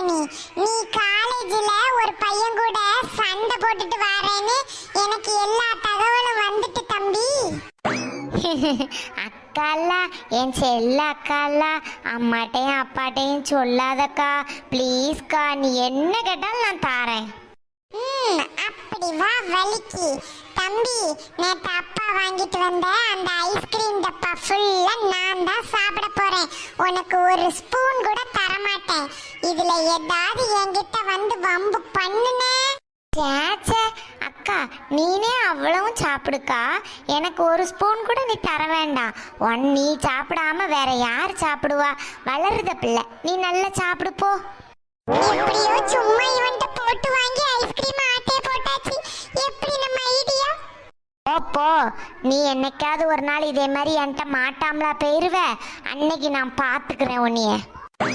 நீ நீ காலேஜ்ல ஒரு பையன் கூட சண்டை போட்டுட்டு வரேன்னு எனக்கு எல்லா தகவலும் வந்துட்டு தம்பி. அக்காலா, என் செல்ல அக்காலா, அம்மாட்டையும் அப்பாட்டையும் சொல்லாதக்கா ப்ளீஸ்க்கா. நீ என்ன கேட்டாலும் நான் தாரேன். அப்படி வா வலிக்கு தம்பி. நேற்று அப்பா வாங்கிட்டு வந்த அந்த ஐஸ்கிரீம் டப்பா ஃபுல்லா நான் தான் சாப்பிட போறேன். உனக்கு ஒரு ஸ்பூன் கூட தரமாட்டேன். இதுல ஏதாவது என்கிட்ட வந்து வம்பு பண்ணுனே. சேச்சே அக்கா, நீனே அவ்வளவும் சாப்பிடுக்கா. எனக்கு ஒரு ஸ்பூன் கூட நீ தர வேண்டாம். நீ சாப்பிடாம வேற யார் சாப்பிடுவா? வளருத பிள்ளை, நீ நல்லா சாப்பிடு போ. எப்படியோ சும்மா இவன்ட்ட போட்டு வாங்கி ஐஸ்கிரீம் ஆட்டே போட்டாச்சு. எப்படி நம்ம ஐடியா? போ, நீ என்னைக்காவது ஒரு நாள் இதே மாதிரி என்கிட்ட மாட்டாமலா போயிருவ. அன்னைக்கு நான் பாத்துக்கிறேன் உன்னைய.